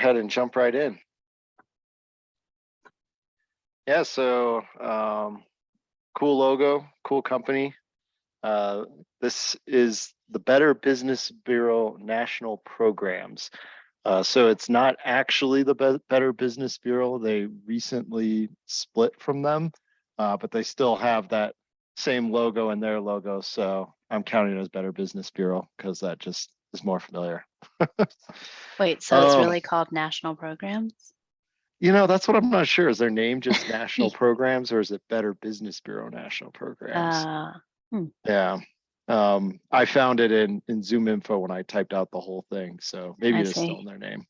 ahead and jump right in. Yeah, so cool logo, cool company. This is the Better Business Bureau National Programs. So it's not actually the Better Business Bureau. They recently split from them, but they still have that same logo in their logo. So I'm counting it as Better Business Bureau because that just is more familiar. Wait, so it's really called National Programs? That's what I'm not sure. Is their name just National Programs, or is it Better Business Bureau National Programs? Yeah. I found it in Zoom info when I typed out the whole thing. So maybe it's still in their name.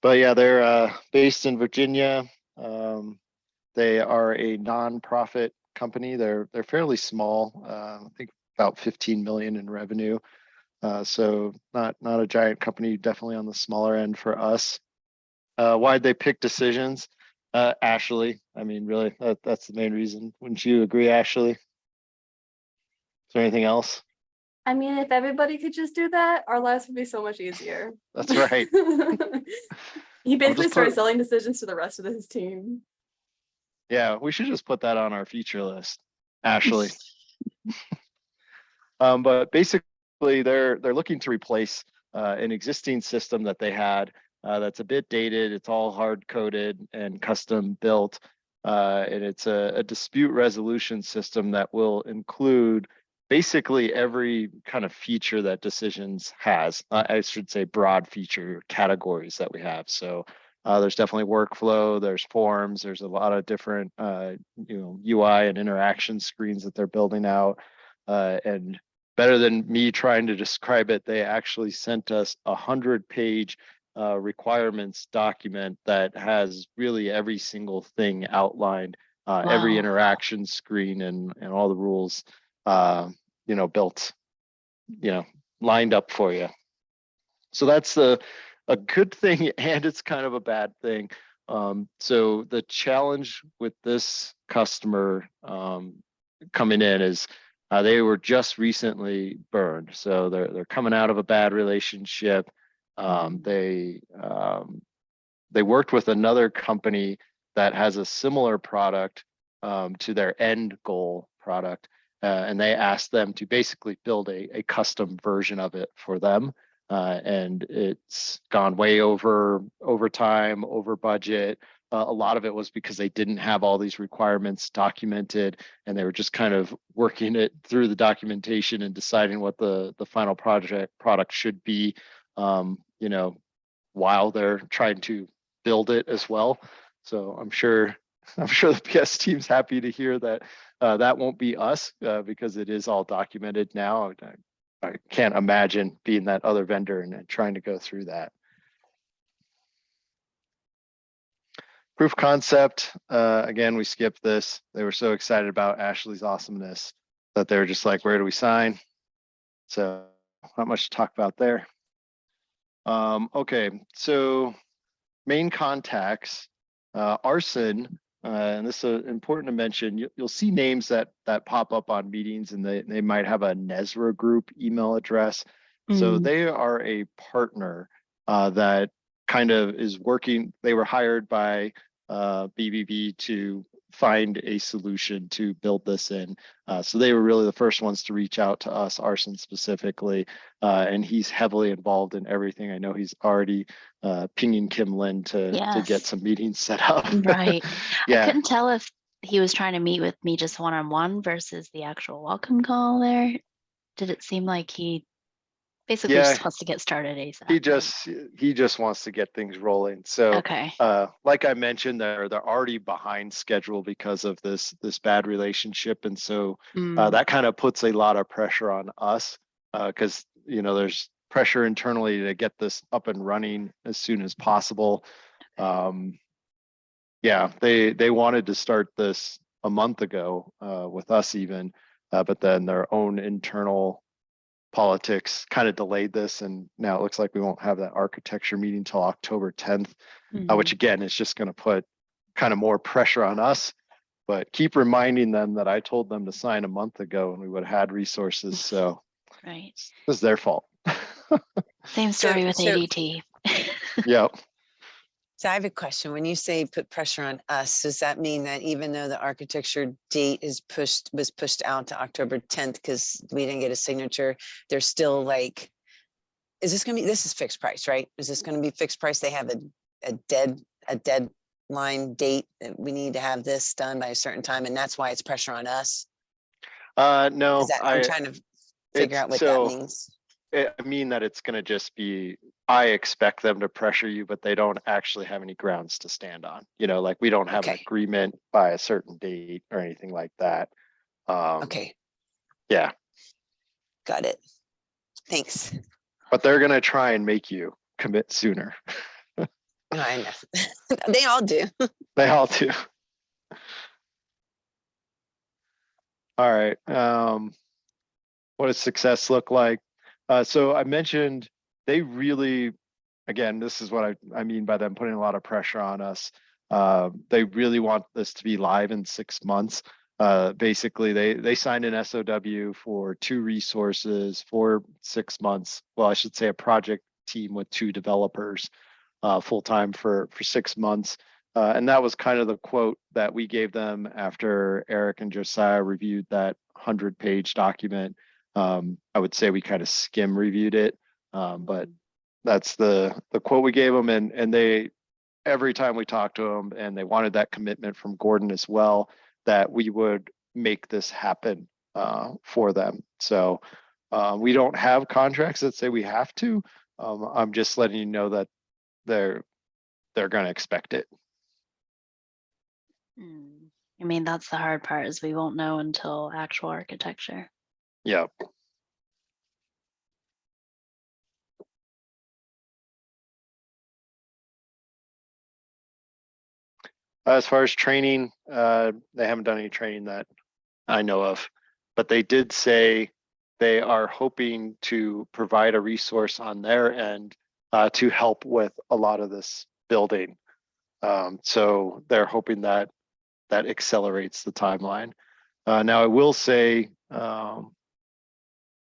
But yeah, they're based in Virginia. They are a nonprofit company. They're fairly small. I think about 15 million in revenue. So not a giant company, definitely on the smaller end for us. Why'd they pick Decisions? Ashley. I mean, really, that's the main reason. Wouldn't you agree, Ashley? Is there anything else? I mean, if everybody could just do that, our lives would be so much easier. That's right. He basically started selling Decisions to the rest of his team. Yeah, we should just put that on our feature list, Ashley. But basically, they're looking to replace an existing system that they had that's a bit dated. It's all hard coded and custom built, and it's a dispute resolution system that will include basically every kind of feature that Decisions has. I should say broad feature categories that we have. So there's definitely workflow, there's forms, there's a lot of different UI and interaction screens that they're building out. And better than me trying to describe it, they actually sent us a 100-page requirements document that has really every single thing outlined, every interaction screen and all the rules built, lined up for you. So that's a good thing, and it's kind of a bad thing. So the challenge with this customer coming in is they were just recently burned. So they're coming out of a bad relationship. They worked with another company that has a similar product to their end goal product. And they asked them to basically build a custom version of it for them. And it's gone way over time, over budget. A lot of it was because they didn't have all these requirements documented, and they were just kind of working it through the documentation and deciding what the final product should be, while they're trying to build it as well. So I'm sure the PS team's happy to hear that that won't be us because it is all documented now. I can't imagine being that other vendor and trying to go through that. Proof concept, again, we skipped this. They were so excited about Ashley's awesomeness that they were just like, where do we sign? So not much to talk about there. Okay, so main contacts, Arson, and this is important to mention, you'll see names that pop up on meetings, and they might have a Nezra group email address. So they are a partner that kind of is working. They were hired by BBB to find a solution to build this in. So they were really the first ones to reach out to us, Arson specifically, and he's heavily involved in everything. I know he's already pinging Kim Lin to get some meetings set up. Right. Yeah. I couldn't tell if he was trying to meet with me just one-on-one versus the actual welcome call there. Did it seem like he basically just wants to get started ASAP? He just wants to get things rolling. So okay. Like I mentioned, they're already behind schedule because of this bad relationship, and so that kind of puts a lot of pressure on us because there's pressure internally to get this up and running as soon as possible. They wanted to start this a month ago with us even, but then their own internal politics kind of delayed this, and now it looks like we won't have that architecture meeting till October 10th, which again is just going to put kind of more pressure on us. But keep reminding them that I told them to sign a month ago and we would have had resources. So right, this is their fault. Same story with ADT. Yep. So I have a question. When you say put pressure on us, does that mean that even though the architecture date was pushed out to October 10th because we didn't get a signature, there's still like, is this gonna be, this is fixed price, right? Is this gonna be fixed price? They have a deadline date that we need to have this done by a certain time, and that's why it's pressure on us? No, Is that, I'm trying to figure out what that means. I mean that it's going to just be, I expect them to pressure you, but they don't actually have any grounds to stand on. Like we don't have an Okay. agreement by a certain date or anything like that. Okay, Yeah. got it. Thanks. But they're going to try and make you commit sooner. No, I know. They all do. They all do. All right. What does success look like? So I mentioned they really, again, this is what I mean by them putting a lot of pressure on us. They really want this to be live in 6 months. Basically, they signed an SOW for 2 resources for 6 months. Well, I should say a project team with 2 developers full-time for 6 months. And that was kind of the quote that we gave them after Eric and Josiah reviewed that 100-page document. I would say we kind of skim reviewed it, but that's the quote we gave them, and they, every time we talked to them, and they wanted that commitment from Gordon as well, that we would make this happen for them. So we don't have contracts that say we have to. I'm just letting you know that they're going to expect it. I mean, that's the hard part, is we won't know until actual architecture. Yeah. As far as training, they haven't done any training that I know of, but they did say they are hoping to provide a resource on their end to help with a lot of this building. So they're hoping that accelerates the timeline. Now I will say, I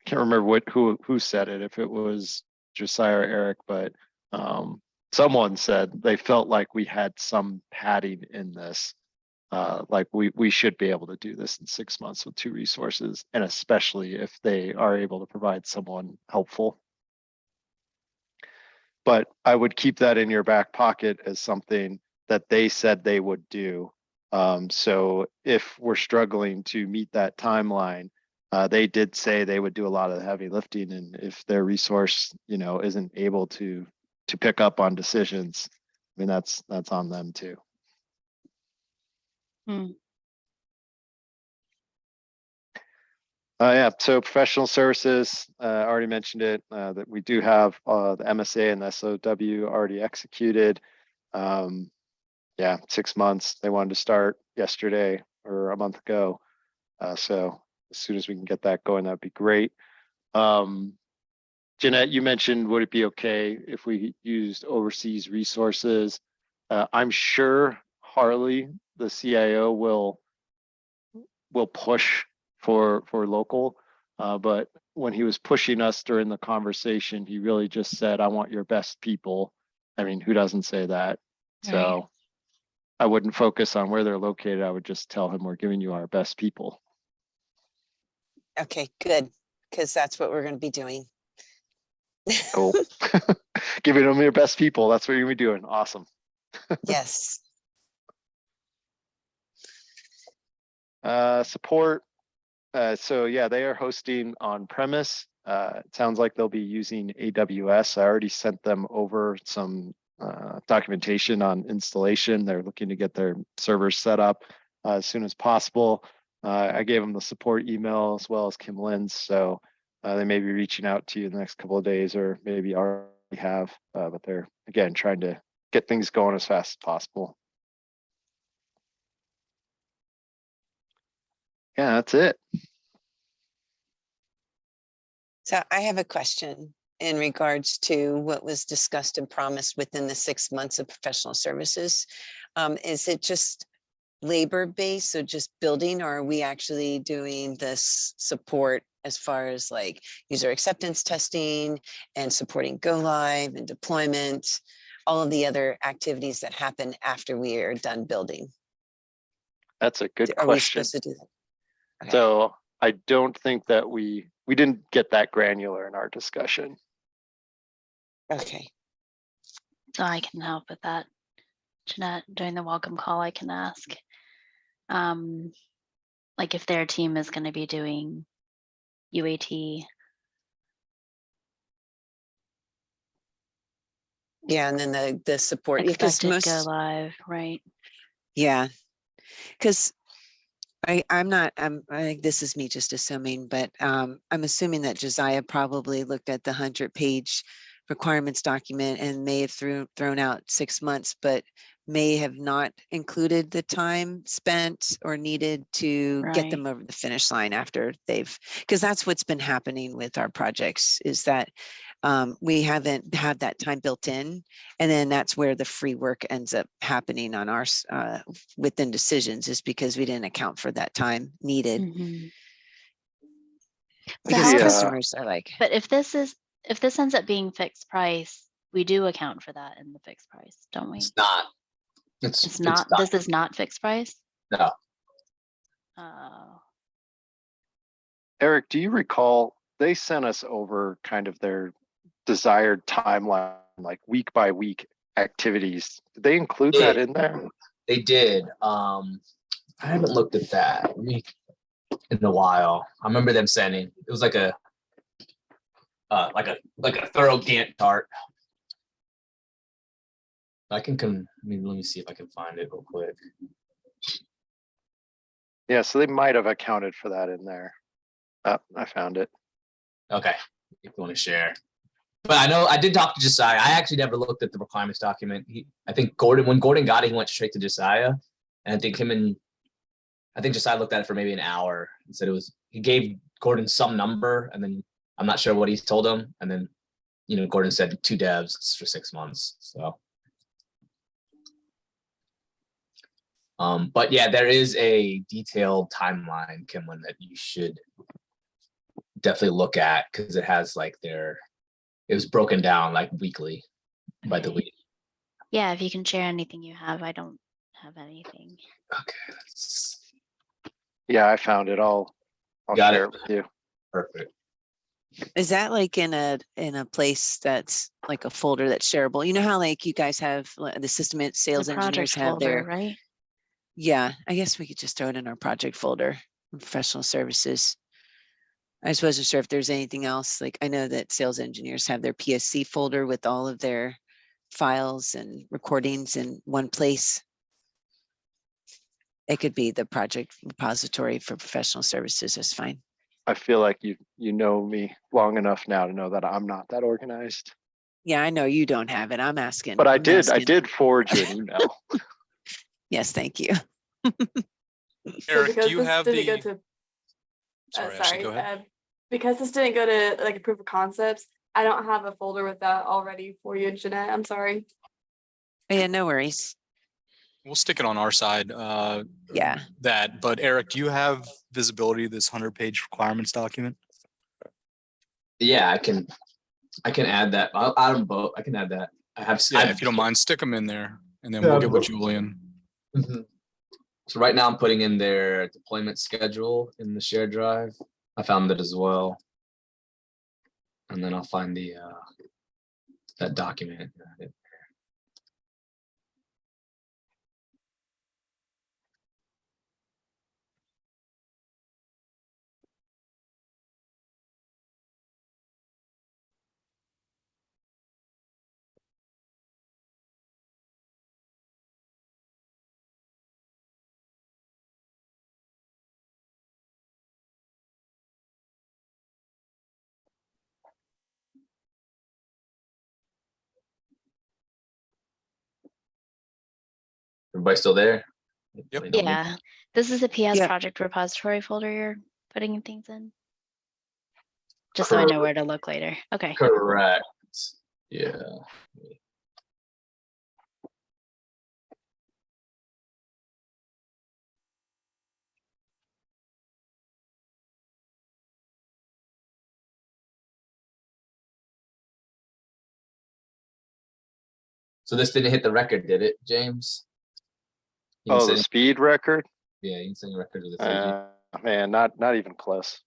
can't remember who said it, if it was Josiah or Eric, but someone said they felt like we had some padding in this. Like we should be able to do this in 6 months with 2 resources, and especially if they are able to provide someone helpful. But I would keep that in your back pocket as something that they said they would do. So if we're struggling to meet that timeline, they did say they would do a lot of the heavy lifting, and if their resource, isn't able to pick up on decisions, I mean, that's on them too. Yeah, so professional services, already mentioned it, that we do have the MSA and the SOW already executed. Yeah, 6 months. They wanted to start yesterday or a month ago. So as soon as we can get that going, that'd be great. Jeanette, you mentioned, would it be okay if we used overseas resources? I'm sure Harley, the CIO, will push for local, but when he was pushing us during the conversation, he really just said, I want your best people. I mean, who doesn't say that? Right. So I wouldn't focus on where they're located. I would just tell him we're giving you our best people. Okay, good, because that's what we're going to be doing. Cool. Giving them your best people. That's what you're gonna be doing. Awesome. Yes. Support. So yeah, they are hosting on premise. It sounds like they'll be using AWS. I already sent them over some documentation on installation. They're looking to get their servers set up as soon as possible. I gave them the support email as well as Kim Lynn's, so they may be reaching out to you in the next couple of days, or maybe already have, but they're, again, trying to get things going as fast as possible. Yeah, that's it. So I have a question in regards to what was discussed and promised within the 6 months of professional services. Is it just labor-based, so just building, or are we actually doing this support as far as like user acceptance testing and supporting go live and deployment? all of the other activities that happen after we are done building? That's a good Are we question. supposed to do that? Okay. So I don't think that we didn't get that granular in our discussion. Okay. So I can help with that. Jeanette, during the welcome call, I can ask, like if their team is going to be doing UAT. Yeah, and then the support, because Expected most, go live, right? yeah, because I think this is me just assuming, but I'm assuming that Josiah probably looked at the 100-page requirements document and may have thrown out 6 months, but may have not included the time spent or needed to get them over the finish line after they've, because that's what's been happening with our projects, is that we haven't had that time built in, and then that's where the free work ends up happening on our within decisions, is because we didn't account for that time needed. Mhm. Because however- customers are like, But if this ends up being fixed price, we do account for that in the fixed price, don't we? It's not. It's not. This is not fixed price. No. Oh. Eric, do you recall they sent us over kind of their desired timeline, like week by week activities? Did they include that in there? They did. I haven't looked at that in a while. I remember them sending. It was like a thorough Gantt chart. I can let me see if I can find it real quick. Yeah, so they might have accounted for that in there. Oh, I found it. Okay, if you want to share. But I know I did talk to Josiah. I actually never looked at the requirements document. I think when Gordon got it, he went straight to Josiah. And I think Josiah looked at it for maybe an hour and said he gave Gordon some number, and then I'm not sure what he told him. And then, Gordon said 2 devs, it's for 6 months. So. But yeah, there is a detailed timeline, Kimlin, that you should definitely look at, because it has like it was broken down like weekly by the week. Yeah, if you can share anything you have, I don't have anything. Okay. Yeah, I found it. I'll share it with you. Perfect. is that like in a place that's like a folder that's shareable? You know how like you guys have the system sales The engineers project have folder, their, right? yeah, I guess we could just throw it in our project folder, professional services. I just wasn't sure if there's anything else. Like, I know that sales engineers have their PSC folder with all of their files and recordings in one place. It could be the project repository for professional services. That's fine. I feel like you know me long enough now to know that I'm not that organized. Yeah, I know you don't have it. I'm asking. But I I'm did asking. forward you an email. Yes, thank you. because Eric, do you this have didn't the? go to Sorry, Ashley, go ahead. because this didn't go to like a proof of concepts, I don't have a folder with that already for you, Jeanette. I'm sorry. Yeah, no worries. We'll stick it on our side. Yeah. But Eric, do you have visibility to this 100-page requirements document? Yeah, I can add that. I'll add them both. I can add that. Yeah, if you don't mind, stick them in there, and then Yeah, we'll get with Julian. Mhm. So right now I'm putting in their deployment schedule in the shared drive. I found it as well. And then I'll find that document. Everybody still there? Yep. They know me? Yeah, this is a PS Yep. project repository folder you're putting things in. Just so I know where to look later. Okay. Correct. Yeah. So this didn't hit the record, did it, James? You Oh, can the send- speed record? Yeah, you can send a record of the 30. Man, not even close.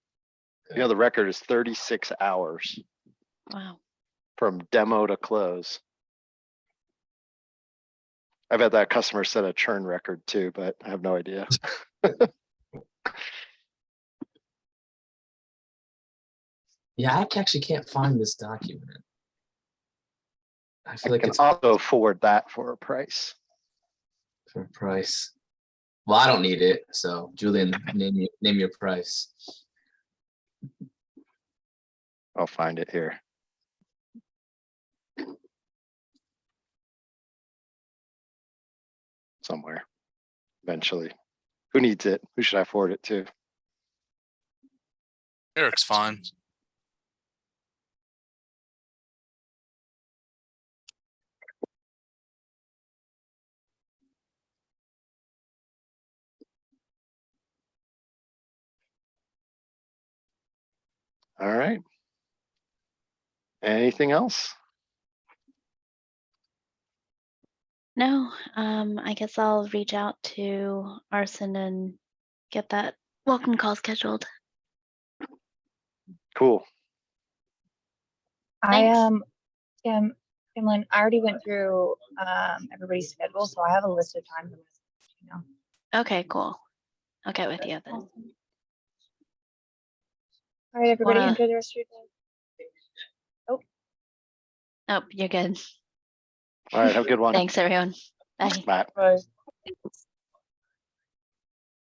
You know, the record is 36 hours Wow. from demo to close. I've had that customer set a churn record too, but I have no idea. Yeah, I actually can't find this document. I feel I like can it's also forward that for a price. for a price. Well, I don't need it, so Julian, name your price. I'll find it here. Somewhere, eventually. Who needs it? Who should I forward it to? Eric's fine. All right. Anything else? No, I guess I'll reach out to Arson and get that welcome call scheduled. Cool. Thanks. Kimlin, I already went through everybody's schedule, so I have a list of times. You know. Okay, cool. I'll get with you then. All right, everybody, Wanna- enjoy the rest of your day. Oh, you're good. All right, have a good one. Thanks, everyone. Bye. Bye. Bye.